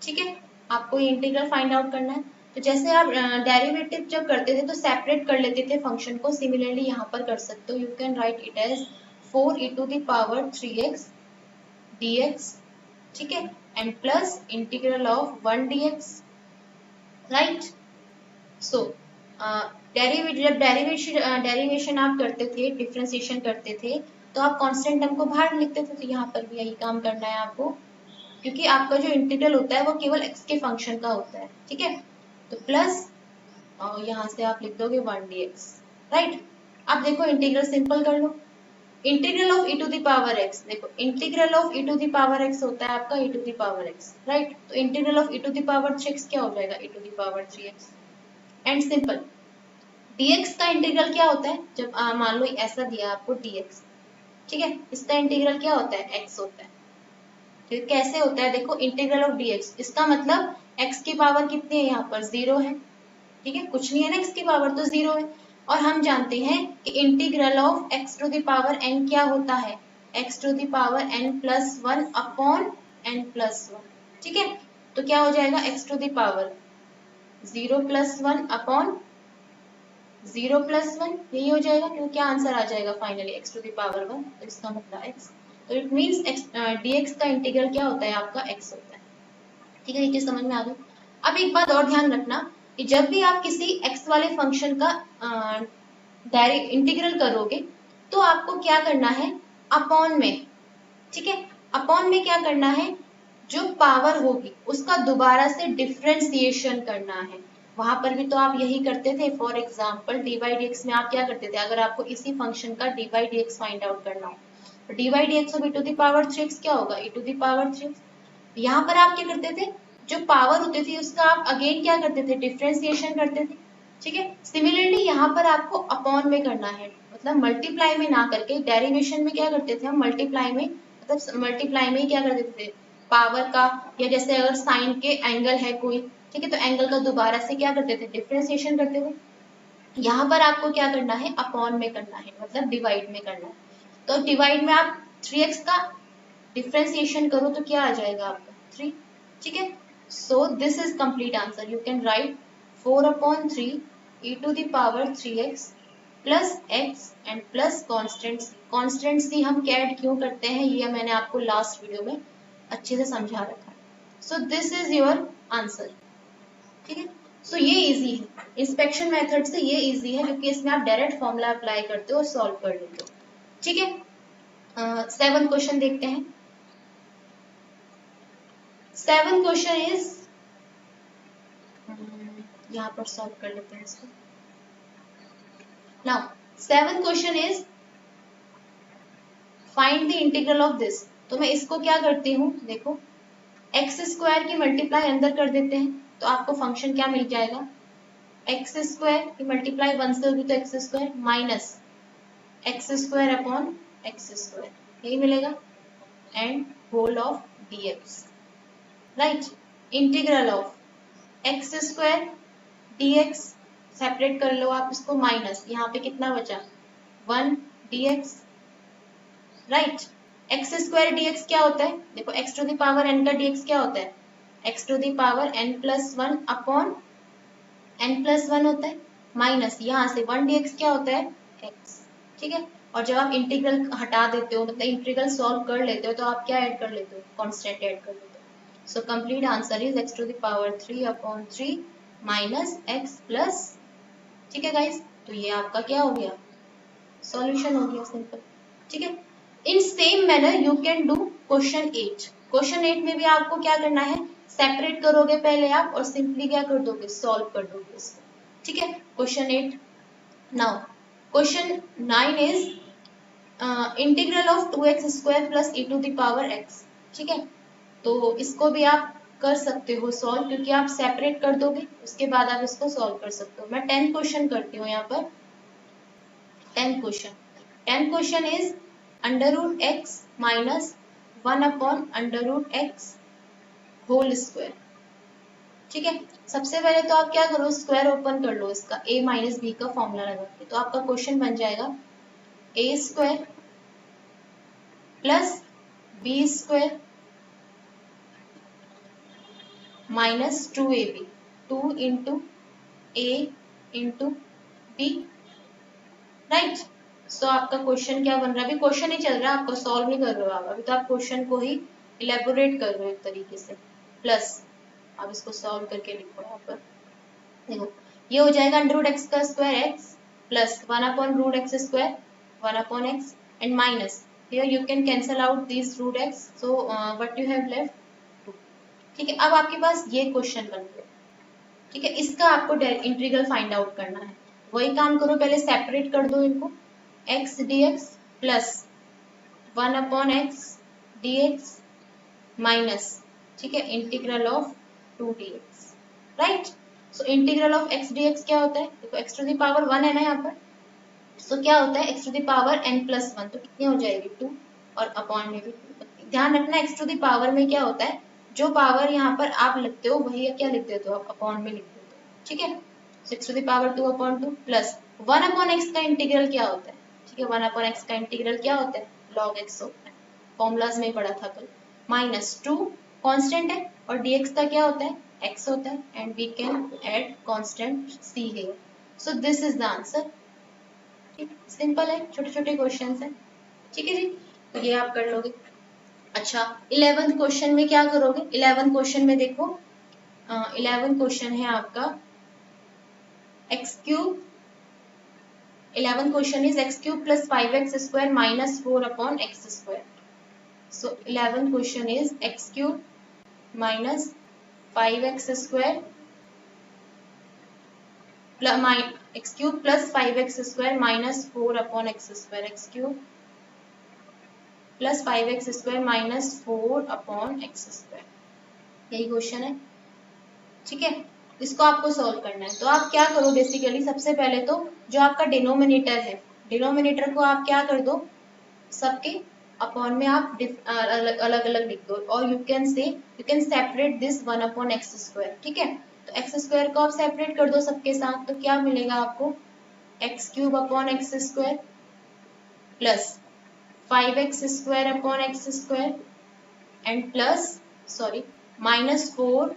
ठीक है, आपको ये इंटीग्रल फाइंड आउट करना है। तो जैसे आप डेरिवेटिव जब करते थे तो सेपरेट कर लेते थे फंक्शन को, सिमिलरली यहाँ पर कर सकते हो, you can write it as 4e to the power 3x dx। ठीक है, and plus integral of 1 dx, right. So derivation आप करते थे, डिफरेंशिएशन करते थे, तो आप कांस्टेंट टर्म को बाहर लिखते थे, तो यहाँ पर भी यही काम करना है आपको, क्योंकि आपका जो इंटीग्रल होता है वो केवल x के फंक्शन का होता है। ठीक है, तो प्लस और यहाँ से आप लिख दोगे 1 dx, राइट। अब देखो इंटीग्रल सिंपल कर लो, integral of e to the power x, देखो integral of e to the power x होता है आपका e to the power x, right. तो integral of e to the power 3x क्या हो जाएगा, e to the power 3x, and simple. dx का integral क्या होता है, जब मान लो ऐसा दिया आपको dx, ठीक है, इसका इंटीग्रल क्या होता है, x होता है। फिर कैसे होता है, देखो इंटीग्रल ऑफ dx, इसका मतलब x की पावर कितनी है, यहाँ पर 0 है। ठीक है, कुछ नहीं है ना, x की पावर तो 0 है। और हम जानते हैं कि integral of x to the power n क्या होता है, x to the power n plus 1 upon n plus 1। ठीक है, तो क्या हो जाएगा, x to the power 0 plus 1 upon 0 plus 1, यही हो जाएगा, क्योंकि क्या आंसर आ जाएगा finally x to the power 1, तो इसका मतलब x, तो इट मींस dx का इंटीग्रल क्या होता है आपका, x होता है। ठीक है, ये चीज समझ में आ गई। अब एक बात और ध्यान रखना कि जब भी आप किसी x वाले फंक्शन का डायरेक्ट इंटीग्रल करोगे तो आपको क्या करना है, अपॉन में। ठीक है, अपॉन में क्या करना है, जो पावर होगी उसका दोबारा से डिफरेंशिएशन करना है। वहां पर भी तो आप यही करते थे। For example D by D x में आप क्या करते थे, अगर आपको इसी फंक्शन का D by D X find out करना हो तो D by D x of E to the power 3x क्या होगा, ई टू द पावर 3x। यहाँ पर आप क्या करते थे, जो पावर होती थी उसका आप अगेन क्या करते थे, डिफरेंशिएशन करते थे। ठीक है, सिमिलरली यहाँ पर आपको अपॉन में करना है, मतलब मल्टीप्लाई में ना करके डेरिवेशन में क्या करते थे हम, मल्टीप्लाई में, मतलब मल्टीप्लाई में ही क्या कर देते थे, पावर का, या जैसे अगर साइन के एंगल है कोई, ठीक है, तो एंगल का दोबारा से क्या करते थे, डिफरेंशिएशन करते थे। यहाँ पर आपको क्या करना है, अपॉन में करना है, मतलब डिवाइड में करना है। तो डिवाइड में आप 3x का डिफरेंशिएशन करो तो क्या आ जाएगा आपका 3। ठीक है, so this is complete answer. You can write 4/3 e to the power 3x plus x and plus constant c। Constant c हम कैड क्यों करते हैं ये मैंने आपको लास्ट वीडियो में अच्छे से समझा रखा है। So this is your answer. ठीक है, सो ये इजी है, इंस्पेक्शन मेथड से ये इजी है क्योंकि इसमें आप डायरेक्ट फॉर्मूला अप्लाई करते हो और सॉल्व कर लेते हो। ठीक है, 7th क्वेश्चन देखते हैं। 7th क्वेश्चन इज, यहाँ पर सॉल्व कर लेते हैं इसको। Now 7th question is find the integral of this. तो मैं इसको क्या करती हूँ, देखो एक्स स्क्वायर की मल्टीप्लाई अंदर कर देते हैं तो आपको फंक्शन क्या मिल जाएगा, एक्स स्क्वायर की मल्टीप्लाई 1 से होगी तो X square minus X square upon x square, यही मिलेगा, and whole of dx, right. Integral of X square dx, separate कर लो आप इसको, माइनस यहाँ पे कितना बचा 1 dx, right. X square dx क्या होता है, देखो x to the power n का dx क्या होता है, x to the power n plus 1 upon n plus 1 होता है, माइनस यहाँ से 1 dx क्या होता है x। ठीक है, और जब आप इंटीग्रल हटा देते हो, मतलब इंटीग्रल सॉल्व कर लेते हो तो आप क्या ऐड कर लेते हो, कांस्टेंट ऐड कर लेते हो। So complete answer is x to the power 3/3 minus x plus. ठीक है गाइस, तो ये आपका क्या हो गया, सॉल्यूशन हो गया, सिंपल। ठीक है, in same manner you can do question 8। Question 8 में भी आपको क्या करना है, सेपरेट करोगे पहले आप और सिंपली क्या कर दोगे, सॉल्व कर दोगे इसको। ठीक है, question 8। Now question 9 is integral of 2x square plus e to the power x। ठीक है, तो इसको भी आप कर सकते हो सॉल्व, क्योंकि आप सेपरेट कर दोगे उसके बाद आप इसको सॉल्व कर सकते हो। मैं 10th क्वेश्चन करती हूँ यहाँ पर। 10th question is under root x minus 1/x whole square. ठीक है, सबसे पहले तो आप क्या करो, स्क्वायर ओपन कर लो इसका, a माइनस बी का फॉर्मूला लगा के, तो आपका क्वेश्चन बन जाएगा a square plus b square minus 2ab, 2 into a into b, right. So आपका क्वेश्चन क्या बन रहा है, अभी क्वेश्चन ही चल रहा है, आपको सॉल्व नहीं कर रहे हो आप, अभी तो आप क्वेश्चन को ही इलेबोरेट कर रहे हो एक तरीके से। प्लस आप इसको सॉल्व करके लिखो यहाँ पर, देखो ये हो जाएगा अंडर रूट एक्स का स्क्वायर एक्स प्लस 1/रूट x square 1/x and minus here you can cancel out this root x, so what you have left 2। ठीक है, अब आपके पास ये क्वेश्चन बन गया। ठीक है, इसका आपको इंटीग्रल फाइंड आउट करना है। वही काम करो, पहले सेपरेट कर दो इनको, x dx plus 1/x dx minus, ठीक है, integral of 2 dx, right. So integral of x dx क्या होता है, देखो x टू द पावर 1 है ना यहाँ पर, सो क्या होता है x to the power n plus 1, तो कितनी हो जाएगी 2, और अपॉन में भी 2। ध्यान रखना x टू द पावर में क्या होता है, जो पावर यहाँ पर आप लिखते हो वही क्या लिख देते हो, आप अपॉन में लिख देते हो। ठीक है, 6 to the power 2/2 plus 1/x का इंटीग्रल क्या होता है, ठीक है, 1/x का इंटीग्रल क्या होता है, log x होता है, फॉर्मूलाज में पढ़ा था कल, माइनस 2 कांस्टेंट है और dx का क्या होता है, x होता है, and we can add constant c here. So this is the answer. ठीक, सिंपल है, छोटे छोटे क्वेश्चंस हैं। ठीक है जी, तो ये आप कर लोगे। अच्छा, 11th क्वेश्चन में क्या करोगे, 11th क्वेश्चन में देखो, 11th क्वेश्चन है आपका x cube, 11th question is x³ plus 5x² minus 4/x²। So 11th question is x cube minus 5x square x cube plus 5x square minus 4 upon x square, x cube plus 5x square minus 4 upon x square, यही question है। ठीक है, इसको आपको solve करना है। तो आप क्या करो, बेसिकली सबसे पहले तो जो आपका डिनोमिनेटर है, डिनोमिनेटर को आप क्या कर दो, सबके अपॉन में आप अलग अलग लिख दो, और you can separate this 1 upon x square. ठीक है, तो एक्स स्क्वायर को आप सेपरेट कर दो सबके साथ, तो क्या मिलेगा आपको, x cube upon x square plus 5x square upon x square and plus sorry minus 4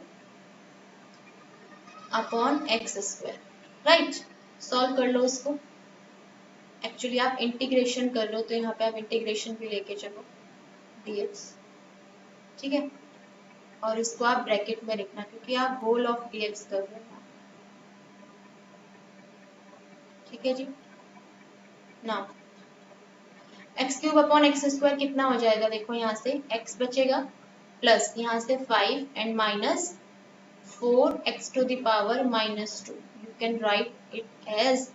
upon x square. Right, solve कर लो इसको। एक्चुअली आप इंटीग्रेशन कर लो, तो यहाँ पे आप इंटीग्रेशन भी लेके चलो dx। ठीक है, और इसको आप ब्रैकेट में लिखना, क्योंकि आप होल ऑफ dx कर रहे हो। ठीक है जी, now x cube upon x square कितना हो जाएगा, देखो यहाँ से x बचेगा प्लस यहाँ से 5 and minus 4x to the power minus 2। You can write it as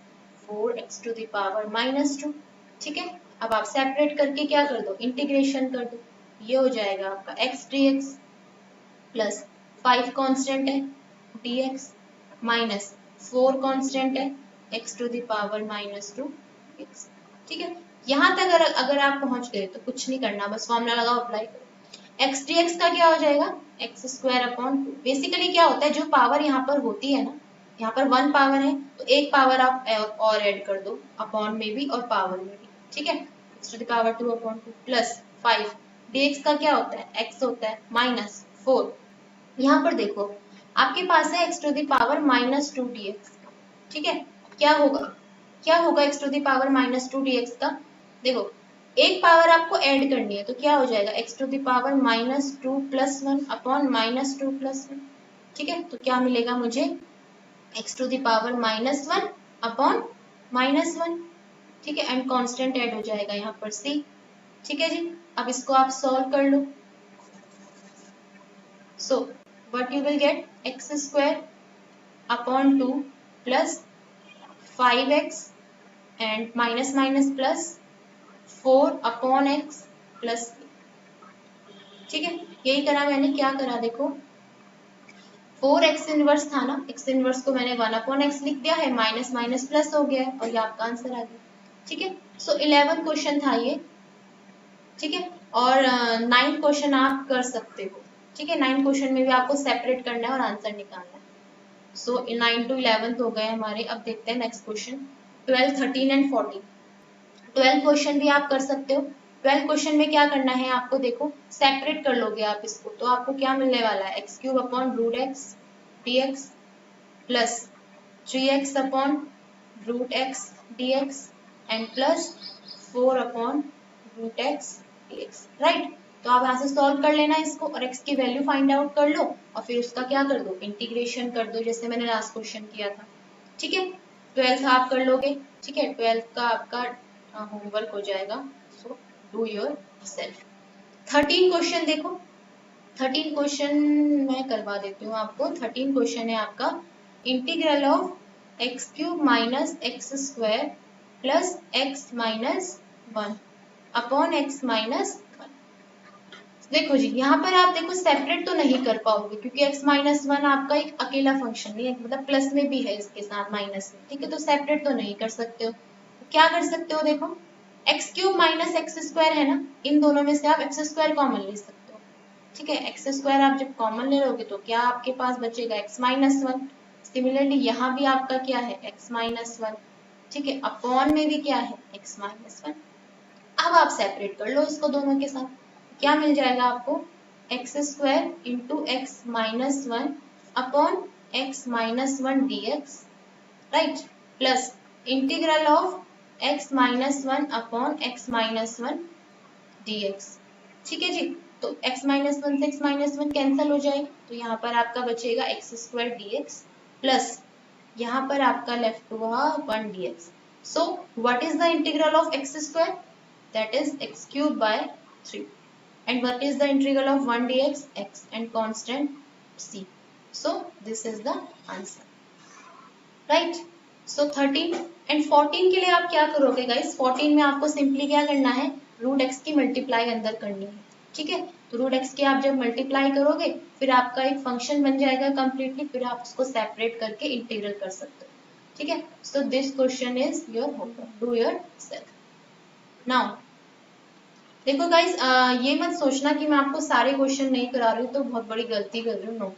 4x to the power minus 2। ठीक है, अब आप सेपरेट करके क्या कर दो, इंटीग्रेशन कर दो, ये हो जाएगा आपका x dx प्लस 5 कांस्टेंट है dx माइनस 4 कांस्टेंट है x to the power minus 2 x। ठीक है, यहाँ तक अगर आप पहुंच गए तो कुछ नहीं करना, बस फॉर्मूला लगाओ, अप्लाई करो। x dx का क्या हो जाएगा, एक्स स्क्वायर अपॉन 2। बेसिकली क्या होता है, जो पावर यहाँ पर होती है ना, यहाँ पर 1 पावर है तो एक पावर आप और ऐड कर दो, अपॉन में भी और पावर में भी। ठीक है, x to the power 2 upon 2 plus 5 dx का क्या होता है, x होता है माइनस 4। यहाँ पर देखो आपके पास है x to the power minus 2 dx। ठीक है, क्या होगा x to the power minus 2 dx का, देखो एक पावर आपको ऐड करनी है, तो क्या हो जाएगा x to the power minus 2 plus 1 upon minus 2 plus 1। ठीक है, तो क्या मिलेगा मुझे, x to the power minus 1 upon minus 1। ठीक है, एंड कांस्टेंट ऐड हो जाएगा यहाँ पर c। ठीक है जी, अब इसको आप सॉल्व कर लो। So what you will get, x square upon 2 plus 5x and minus minus plus 4 upon x plus. ठीक है, यही करा मैंने, क्या करा देखो, 4x इनवर्स था ना, x इनवर्स को मैंने 1 अपॉन एक्स लिख दिया है, माइनस माइनस प्लस हो गया है और ये आपका आंसर आ गया। ठीक है, सो 11th क्वेश्चन था ये। ठीक है, और 9th क्वेश्चन आप कर सकते हो। ठीक है, 9th क्वेश्चन में भी आपको सेपरेट करना है और आंसर निकालना है। सो 9 to 11 हो गए हमारे। अब देखते हैं नेक्स्ट क्वेश्चन, 12, 13 एंड 14। 12 क्वेश्चन भी आप कर सकते हो। 12 क्वेश्चन में क्या करना है आपको, देखो सेपरेट कर लोगे आप इसको, तो आपको क्या मिलने वाला है, x cube upon root x dx plus 3x upon root x dx and plus 4 upon root x dx। Right, तो आप यहाँ से सॉल्व कर लेना इसको और x की वैल्यू फाइंड आउट कर लो और फिर उसका क्या कर दो, इंटीग्रेशन कर दो, जैसे मैंने लास्ट क्वेश्चन किया था। ठीक है, 12th आप कर लोगे। ठीक है, 12th का आपका होमवर्क हो जाएगा, so do your self. 13 question देखो, 13 क्वेश्चन मैं करवा देती हूँ आपको। 13 क्वेश्चन है आपका, integral of x cube minus X square plus x minus 1 upon x minus 1। देखो जी, यहाँ पर आप देखो सेपरेट तो नहीं कर पाओगे, क्योंकि x माइनस 1 आपका एक अकेला फंक्शन नहीं है, मतलब प्लस में भी है इसके साथ माइनस में। ठीक है, तो सेपरेट तो नहीं कर सकते हो। क्या कर सकते हो, देखो x cube minus X square है ना, इन दोनों में से आप एक्स स्क्वायर कॉमन ले सकते हो। ठीक है, एक्स स्क्वायर आप जब कॉमन ले लोगे तो क्या आपके पास बचेगा, एक्स माइनस 1। सिमिलरली यहाँ भी आपका क्या है, एक्स माइनस 1। ठीक है, अपॉन में भी क्या है, एक्स माइनस 1। अब आप सेपरेट कर लो इसको दोनों के साथ, क्या मिल जाएगा आपको, x square into x minus 1 upon x minus 1 dx। Right, plus integral of x minus 1 upon x minus 1 dx। ठीक है जी, तो x माइनस 1 से x माइनस 1 कैंसिल हो जाएगा, तो यहाँ पर आपका बचेगा एक्स स्क्वायर dx प्लस यहाँ पर आपका लेफ्ट हुआ 1 dx। So what is the integral of X square, that is x cube by 3 and what is the integral of 1 dx? X and constant c. So this is the answer, right? So 13 and 14 के लिए आप क्या करोगे guys? 14 में आपको simply क्या करना है, रूट एक्स की मल्टीप्लाई अंदर करनी है, ठीक है? तो रूट एक्स की आप जब मल्टीप्लाई करोगे फिर आपका एक फंक्शन बन जाएगा कंप्लीटली, फिर आप उसको सेपरेट करके इंटीग्रल कर सकते हो, ठीक है? So this question is your homework, do your self. Now देखो गाइस, ये मत सोचना कि मैं आपको सारे क्वेश्चन नहीं करा रही हूँ तो बहुत बड़ी गलती कर रही हूँ, नो।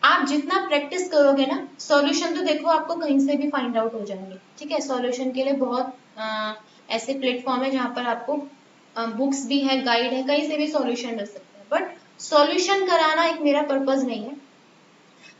आप जितना प्रैक्टिस करोगे ना, सॉल्यूशन तो देखो आपको कहीं से भी फाइंड आउट हो जाएंगे, ठीक है? सॉल्यूशन के लिए बहुत ऐसे प्लेटफॉर्म है जहाँ पर आपको बुक्स भी है, गाइड है, कहीं से भी सॉल्यूशन मिल सकता है, बट सॉल्यूशन कराना एक मेरा पर्पज नहीं है।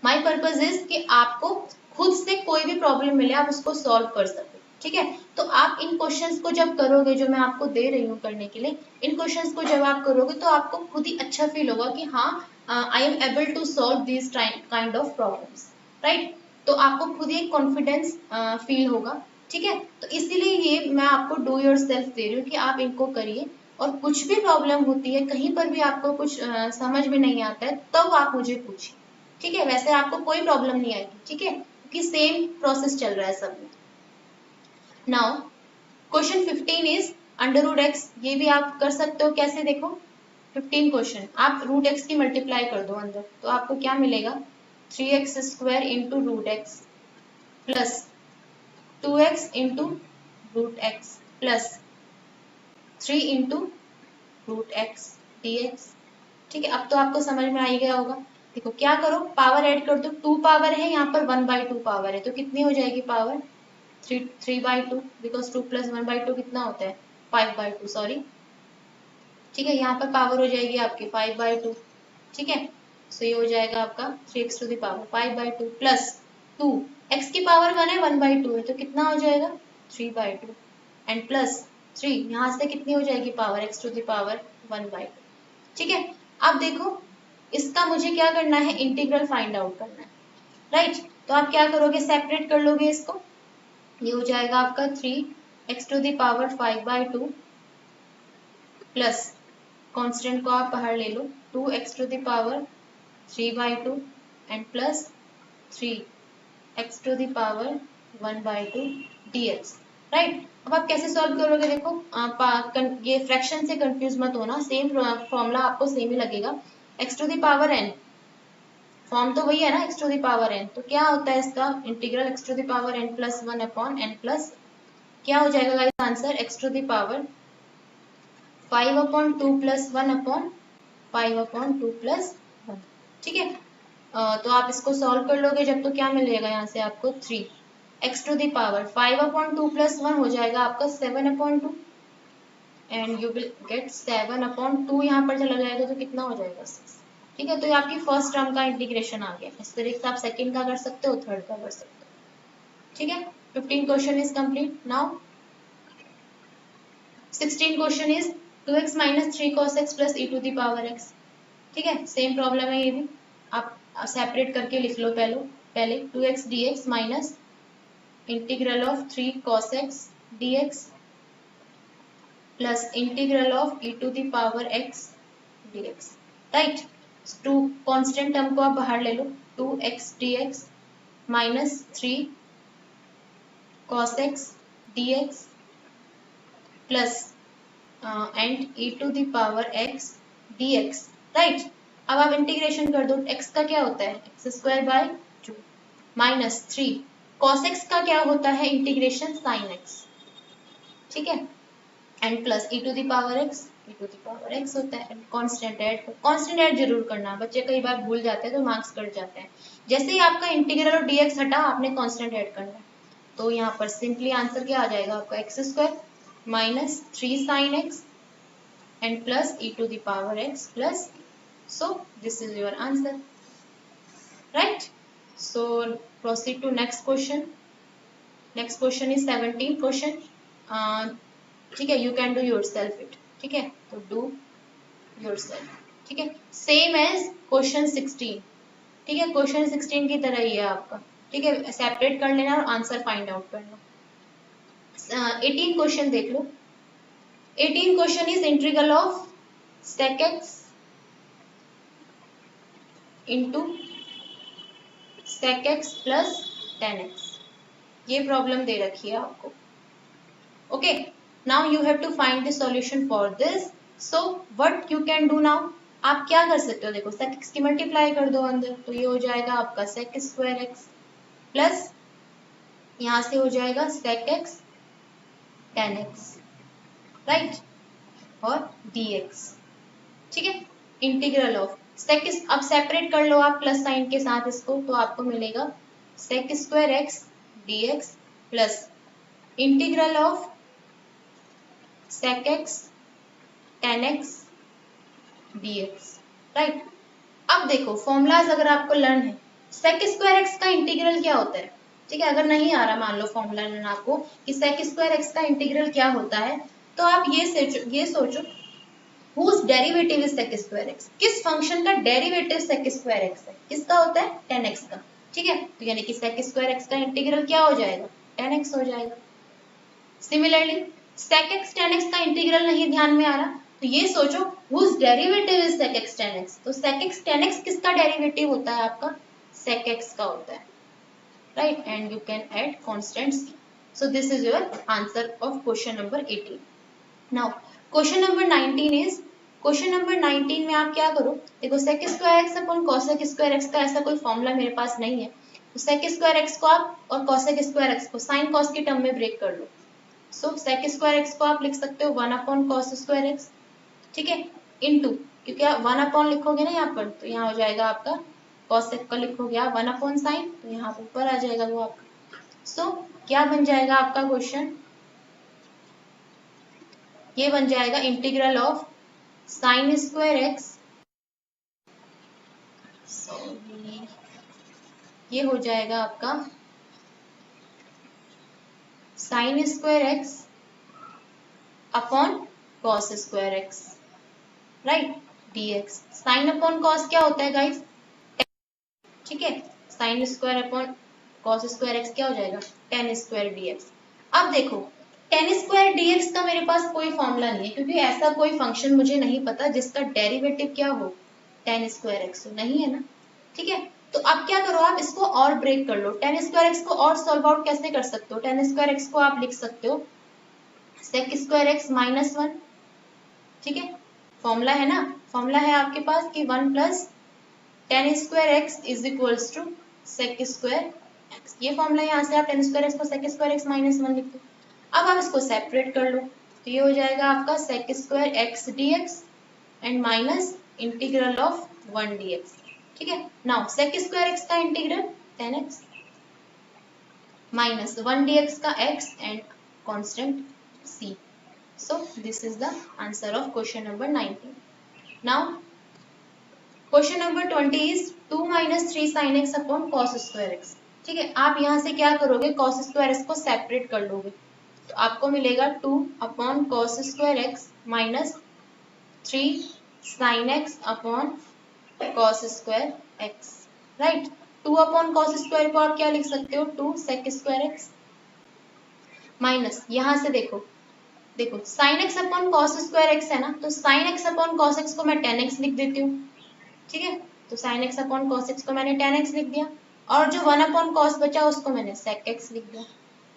माय पर्पज इज कि आपको खुद से कोई भी प्रॉब्लम मिले आप उसको सॉल्व कर सको, ठीक है? तो आप इन क्वेश्चंस को जब करोगे, जो मैं आपको दे रही हूँ करने के लिए, इन क्वेश्चंस को जब आप करोगे तो आपको खुद ही अच्छा फील होगा कि हाँ, I am able to solve this kind of problems, right? तो आपको खुद ही एक कॉन्फिडेंस फील होगा, ठीक है? तो इसीलिए ये मैं आपको डू योर सेल्फ दे रही हूँ कि आप इनको करिए, और कुछ भी प्रॉब्लम होती है, कहीं पर भी आपको कुछ समझ में नहीं आता है, तब आप मुझे पूछिए, ठीक है? वैसे आपको कोई प्रॉब्लम नहीं आएगी, ठीक है? क्योंकि सेम प्रोसेस चल रहा है सब में। Now question 15 is under root x. ये भी आप कर सकते हो, कैसे देखो? 15 क्वेश्चन आप रूट एक्स की मल्टीप्लाई कर दो अंदर, तो आपको क्या मिलेगा? 3x square into root x plus 2x into root x plus 3 into root x d x, ठीक है? अब तो आपको समझ में आ ही गया होगा। देखो क्या करो, पावर ऐड कर दो, 2 पावर है यहाँ पर, 1/2 पावर है, तो कितनी हो जाएगी पावर? 3/2, बिकॉज 2 प्लस 1/2 कितना होता है? 5/2, सॉरी, ठीक है? यहाँ पर पावर हो जाएगी आपकी 5/2, ठीक है? सो ये हो जाएगा आपका 3x to the power 5/2 plus 2, x की पावर 1 है, 1/2 है, तो कितना हो जाएगा? 3/2 एंड प्लस 3, यहाँ से कितनी हो जाएगी power? x to the power 1/2, ठीक है? अब देखो इसका मुझे क्या करना है, इंटीग्रल फाइंड आउट करना है, राइट? तो आप क्या करोगे, सेपरेट कर लोगे इसको, ये हो जाएगा आपका 3x to the power 5/2 plus constant को आप बाहर ले लो, 2x to the power 3/2 and plus 3x to the power 1/2 dx, right? अब आप कैसे सॉल्व करोगे? देखो ये फ्रैक्शन से कंफ्यूज मत होना, सेम फॉर्मूला आपको सेम ही लगेगा। x to the power n, form तो वही है ना, x to the power n, तो क्या होता है इसका integral? x to the power n plus 1 upon n plus, क्या हो जाएगा guys answer? x to the power 5/2 plus 1 upon 5/2 plus 1, ठीक है? तो आप इसको सॉल्व कर लोगे जब, तो क्या मिलेगा यहाँ से आपको? 3x to the power 5/2 plus 1 हो जाएगा आपका 7/2 एंड यू विल गेट 7/2, यहाँ पर चला जाएगा तो कितना हो जाएगा? 6, ठीक है? तो ये आपकी फर्स्ट टर्म का इंटीग्रेशन आ गया। इस तरीके से आप सेकंड का कर सकते हो, थर्ड का कर सकते हो, ठीक है? 15 question is complete. Now 16 question is 2x minus 3 cos x plus e to the power x, ठीक है? सेम प्रॉब्लम है ये भी, आप सेपरेट करके लिख लो पहले 2x dx minus integral of 3 cos x dx plus integral of e to the power x dx, right? Two constant term को आप बाहर ले लो, 2x dx minus 3 cos x dx plus and e to the power x dx, right? अब आप integration कर दो, x का क्या होता है? x² माइनस 3 cos x का क्या होता है? इंटीग्रेशन sin x, ठीक है? And plus e to the power x होता है, कांस्टेंट ऐड जरूर करना, बच्चे कई बार भूल जाते हैं तो मार्क्स कट जाते हैं। जैसे ही आपका इंटीग्रल और dx हटा, आपने कांस्टेंट ऐड करना है, तो यहाँ पर सिंपली आंसर क्या आ जाएगा आपका? x² minus 3 sin x and plus e to the power x plus, so this is your answer, right? So proceed to next question. Next question is 17 question, ठीक है? you can do yourself it, ठीक है? तो do yourself, ठीक है? same as question 16, ठीक है? question 16 की तरह ही है आपका, ठीक है? सेपरेट कर लेना और आंसर फाइंड आउट करना। 18 क्वेश्चन देख लो। 18 क्वेश्चन is integral of sec x into sec x plus tan x। ये प्रॉब्लम दे रखी है आपको। Okay, now you have to find the solution for this. So what you can do now, आप क्या कर सकते हो, देखो sec x की मल्टीप्लाई कर दो अंदर, तो ये हो जाएगा आपका sec स्क्वायर x प्लस यहाँ से हो जाएगा sec x tan x, right, और dx। ठीक है, इंटीग्रल ऑफ sec, अब सेपरेट कर लो आप प्लस साइन के साथ इसको, तो आपको मिलेगा sec square x dx plus integral of sec x tan x dx, right. अब देखो फॉर्मूलाज अगर आपको लर्न है, sec स्क्वायर x का इंटीग्रल क्या होता है, ठीक है, अगर नहीं आ रहा मान लो फॉर्मूला लर्न आपको कि sec स्क्वायर x का इंटीग्रल क्या होता है, तो आप ये सोचो whose derivative is sec square x, किस फंक्शन का डेरिवेटिव sec स्क्वायर x है, किसका होता है, tan x का। ठीक है, तो यानी कि sec स्क्वायर x का इंटीग्रल क्या हो जाएगा, tan x हो जाएगा। Similarly sec x tan x का इंटीग्रल नहीं ध्यान में आ रहा, तो ये सोचो whose derivative is sec x tan x, तो sec x tan x किसका डेरिवेटिव होता है, आपका sec x का होता है, right, and you can add constants. So this is your answer of question number 18। Now question number 19 is, question number 19 में आप क्या करो, देखो sec square x upon cosec square x का ऐसा कोई फॉर्मूला मेरे पास नहीं है, तो sec स्क्वायर x को आप और cosec स्क्वायर x को साइन कॉस की टर्म में ब्रेक कर लो। सो sec स्क्वायर x को आप लिख सकते हो 1 अपॉन cos स्क्वायर x, ठीक है, इनटू, क्योंकि आप 1 अपॉन लिखोगे ना यहाँ पर, तो यहाँ हो जाएगा आपका cosec का लिखोगे आप 1 अपॉन साइन, तो यहाँ ऊपर आ जाएगा वो आपका। सो क्या बन जाएगा आपका क्वेश्चन, ये बन जाएगा integral of sine square x, sorry ये हो जाएगा आपका sine square x upon cos square x, right, dx। Sine upon cos क्या होता है गाइस, ठीक है, sine square upon cos square x क्या हो जाएगा, टेन स्क्वायर dx। अब देखो टेन स्क्वायर dx का मेरे पास कोई फॉर्मूला नहीं है, क्योंकि ऐसा कोई फंक्शन मुझे नहीं पता जिसका डेरिवेटिव क्या हो टेन स्क्वायर एक्स, नहीं है ना। ठीक है, तो अब क्या करो, आप इसको और ब्रेक कर लो, टेन स्क्वायर एक्स को और सॉल्व आउट कैसे कर सकते हो, टेन स्क्वायर एक्स को आप लिख सकते हो sec square x minus one. ठीक है, फॉर्मूला है ना, फॉर्मूला है आपके पास कि one plus tan square x is equals to sec square x, ये फॉर्मूला यहाँ से आप टेन स्क्वायर एक्स को sec square x minus one लिख दो। अब आप इसको सेपरेट कर लो, तो ये हो जाएगा आपका sec square x d x and minus integral of one d x. ठीक है, नाउ सेक स्क्वायर एक्स का integral tan x minus one d x का x and constant c. So this is the answer of question number 19. Now question number 20 is 2 minus 3 sin x upon cos square x। ठीक है, आप यहाँ से क्या करोगे, cos square x को separate कर लोगे, तो आपको मिलेगा 2 upon cos square x minus 3 sin x upon cos square x, right. 2 upon cos square को आप क्या लिख सकते हो, 2 sec square x माइनस यहाँ से देखो sine x upon cos square x है ना, तो sine x upon cos x को मैं टेन एक्स लिख देती हूँ। ठीक है, तो sine x upon cos x को मैंने टेन एक्स लिख दिया, और जो वन अपॉन कॉस बचा उसको मैंने सेक एक्स लिख दिया।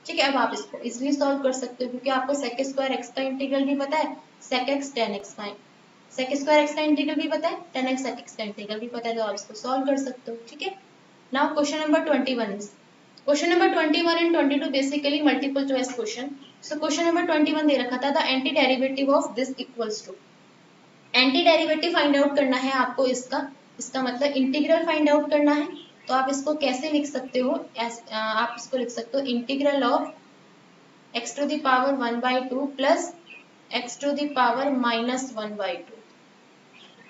ठीक है, अब आप इसको इजिली सॉल्व कर सकते हो, क्योंकि आपको सेक स्क्वायर एक्स का इंटीग्रल भी पता है, सेक एक्स टेन एक्स का, सेक स्क्वायर एक्स का इंटीग्रल भी पता है, टेन एक्स सेक एक्स का इंटीग्रल भी पता है, तो आप इसको सॉल्व कर सकते हो। ठीक है, now question number 21 is, question number 21 and 22 basically multiple choice question. So question number 21 दे रखा था the anti derivative of this equals to, anti derivative find out करना है आपको इसका मतलब इंटीग्रल फाइंड आउट करना है। तो आप इसको कैसे लिख सकते हो, आप इसको लिख सकते हो integral of x to the power 1/2 plus x to the power -1/2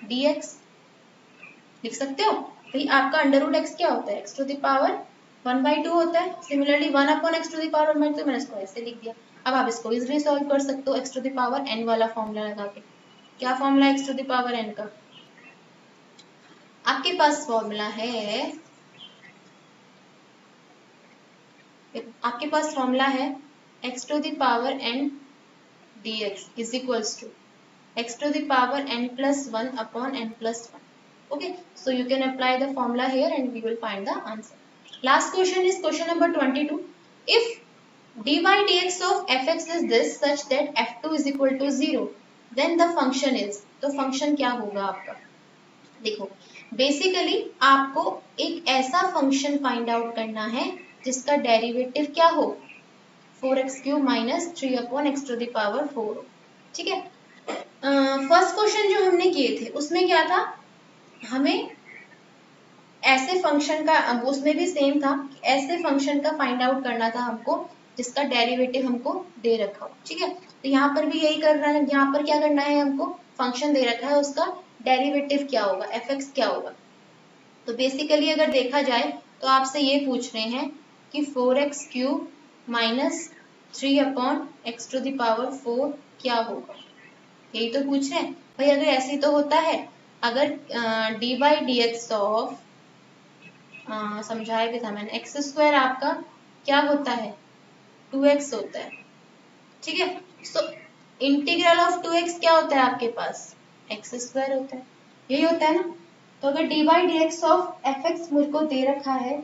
dx लिख सकते हो। भाई आपका अंडर रूट x क्या होता है, x टू द पावर 1/2 होता है। Similarly 1 upon x to the power 1/2 मैंने इसको ऐसे लिख दिया। अब आप इसको इजीली सॉल्व कर सकते हो x to the power n वाला फॉर्मूला लगा के। क्या formula x to the power n का, आपके पास फॉर्मूला है, आपके पास फॉर्मूला है x to the power n dx is equals to x to the power n plus 1 upon n plus 1. Okay, so you can apply the formula here and we will find the answer. Last question is question number 22. If dy dx of fx is this such that f2 is equal to 0, then the function is, तो function क्या होगा आपका? देखो basically आपको एक ऐसा function find out करना है जिसका डेरिवेटिव क्या हो, 4x³ minus 3 upon x to the power 4। ठीक है, फर्स्ट क्वेश्चन जो हमने किए थे उसमें क्या था, हमें ऐसे फंक्शन का, उसमें भी सेम था, ऐसे फंक्शन का फाइंड आउट करना था हमको जिसका डेरिवेटिव हमको दे रखा हो। ठीक है, तो यहाँ पर भी यही करना है, यहाँ पर क्या करना है, हमको फंक्शन दे रखा है, उसका डेरिवेटिव क्या होगा, fx क्या होगा। तो बेसिकली अगर देखा जाए तो आपसे ये पूछ रहे हैं कि 4x³ minus 3 upon x to the power 4 क्या होगा, यही तो पूछ रहे हैं भाई। अगर ऐसे तो होता है, अगर dy dx ऑफ, समझाया भी था मैंने, x² आपका क्या होता है, 2x होता है। ठीक है, सो इंटीग्रल ऑफ 2x क्या होता है आपके पास, x² होता है, यही होता है ना। तो अगर dy dx ऑफ fx मुझको दे रखा है,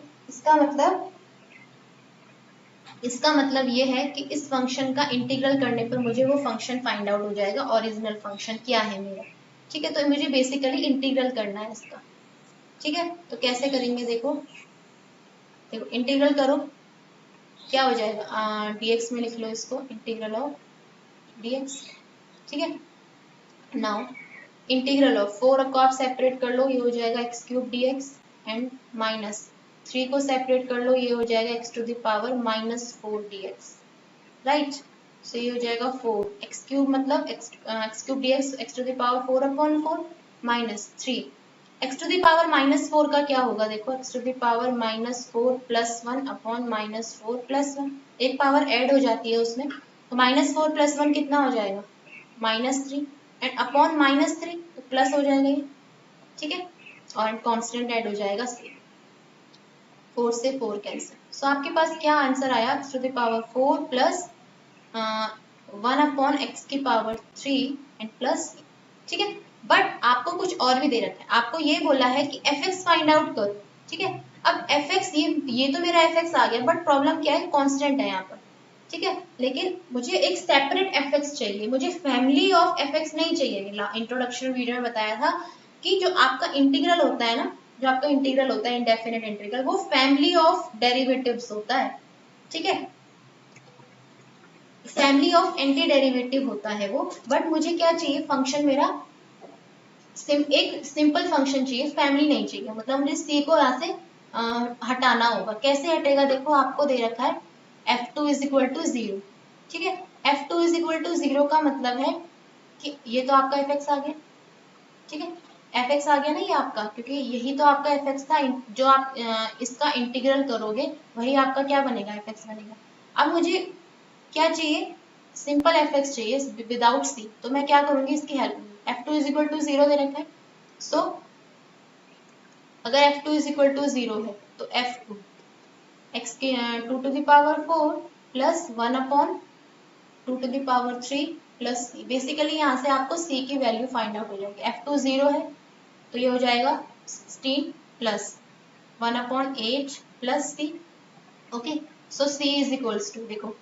इसका मतलब ये है कि इस फंक्शन का इंटीग्रल करने पर मुझे वो फंक्शन फाइंड आउट हो जाएगा, ओरिजिनल फंक्शन क्या है मेरा। ठीक है, तो मुझे बेसिकली इंटीग्रल करना है इसका। ठीक है, तो कैसे करेंगे, देखो इंटीग्रल करो, क्या हो जाएगा, dx में लिख लो इसको, इंटीग्रल ऑफ dx। ठीक है, नाउ इंटीग्रल ऑफ 4 को आप सेपरेट कर लो, ये हो जाएगा x³ dx एंड माइनस 3 को सेपरेट कर लो, ये हो जाएगा x to the power minus 4 dx। Right, so ये हो जाएगा 4 x³ मतलब x³ dx x to the power 4 upon 4 minus 3 x to the power minus 4 का क्या होगा, देखो x to the power minus 4 plus 1 upon minus 4 plus 1, एक power add हो जाती है उसमें, तो माइनस 4 प्लस 1 कितना हो जाएगा, माइनस 3 एंड अपॉन माइनस 3 तो प्लस हो जाएगा ये। ठीक है, और कांस्टेंट ऐड हो जाएगा c, 4 से 4 कैंसिल। सो आपके पास क्या आंसर आया, x to the power 4 plus 1 upon x की पावर 3 एंड प्लस। ठीक है, बट आपको कुछ और भी दे रखा है, आपको ये बोला है कि fx फाइंड आउट करो। ठीक है, अब fx ये तो मेरा fx आ गया, बट प्रॉब्लम क्या है, कांस्टेंट है यहाँ पर। ठीक है, लेकिन मुझे एक सेपरेट fx चाहिए, मुझे फैमिली ऑफ fx नहीं चाहिए। इंट्रोडक्शन वीडियो में बताया था कि जो आपका इंटीग्रल होता है ना, जो आपका इंटीग्रल होता है इंडेफिनिट इंटीग्रल, वो फैमिली ऑफ डेरिवेटिव्स होता है। ठीक है, फैमिली ऑफ एंटी डेरिवेटिव होता है वो, बट मुझे क्या चाहिए, फंक्शन मेरा एक सिंपल फंक्शन चाहिए, फैमिली नहीं चाहिए। मतलब मुझे c को यहाँ से हटाना होगा। कैसे हटेगा, देखो आपको दे रखा है f2 इज इक्वल टू 0। ठीक है, f2 इज इक्वल टू 0 का मतलब है कि ये तो आपका fx आ गया। ठीक है, fx आ गया ना ये आपका, क्योंकि यही तो आपका fx था, जो आप इसका इंटीग्रल करोगे वही आपका क्या बनेगा, fx बनेगा। अब मुझे क्या चाहिए, सिंपल fx चाहिए विदाउट c, तो मैं क्या करूंगी, इसकी help, f2 is equal to 0 दे रखा है। सो अगर f2 इज इक्वल टू 0 है तो f2 x के 2 to the power 4 plus 1 upon 2 to the power 3 plus c। Basically यहाँ से आपको c की वैल्यू फाइंड आउट हो जाएगी। f2 0 है तो ये हो जाएगा 16 plus 1 upon 8 plus c। Okay, so c is equals to, देखो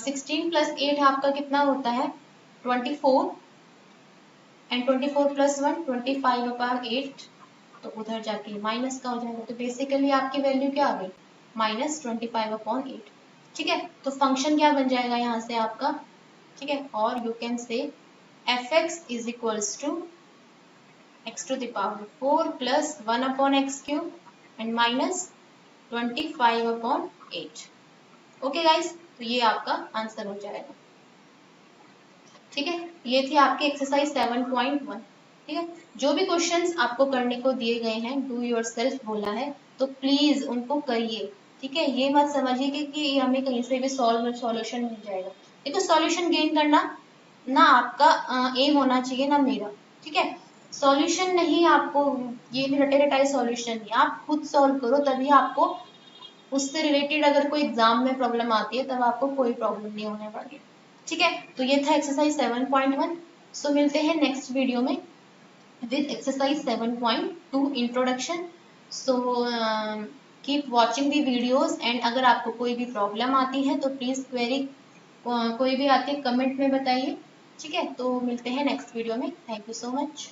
16 प्लस 8 आपका कितना होता है, 24 एंड 24 प्लस 1 25 अपॉन 8, तो उधर जाके माइनस का हो जाएगा। तो बेसिकली आपकी वैल्यू क्या आ गई, माइनस 25 अपॉन 8। ठीक है, तो फंक्शन क्या बन जाएगा यहाँ से आपका। ठीक है, और you can say fx is equals to x to the power 4 plus 1 upon x³ and minus 25 upon 8। Okay guys, तो ये आपका आंसर हो जाएगा। ठीक है, ये थी आपकी एक्सरसाइज 7.1। ठीक है, जो भी क्वेश्चंस आपको करने को दिए गए हैं, डू योरसेल्फ बोला है, तो प्लीज उनको करिए। ठीक है, ये मत समझिए कि हमें कहीं से भी सॉल्यूशन मिल जाएगा। देखो सॉल्यूशन गेन करना ना आपका एम होना चाहिए ना मेरा। ठीक है, सॉल्यूशन नहीं, आपको ये रटे रटाई सॉल्यूशन नहीं, आप खुद सॉल्व करो, तभी आपको उससे रिलेटेड अगर कोई एग्जाम में प्रॉब्लम आती है तब आपको कोई प्रॉब्लम नहीं होने वाली। ठीक है, तो ये था एक्सरसाइज 7.1। सो मिलते हैं नेक्स्ट वीडियो में with exercise 7.2 introduction. So keep watching the videos and अगर आपको कोई भी प्रॉब्लम आती है तो प्लीज़ क्वेरी कोई भी आती है कमेंट में बताइए, ठीक है। तो मिलते हैं नेक्स्ट वीडियो में। Thank you so much.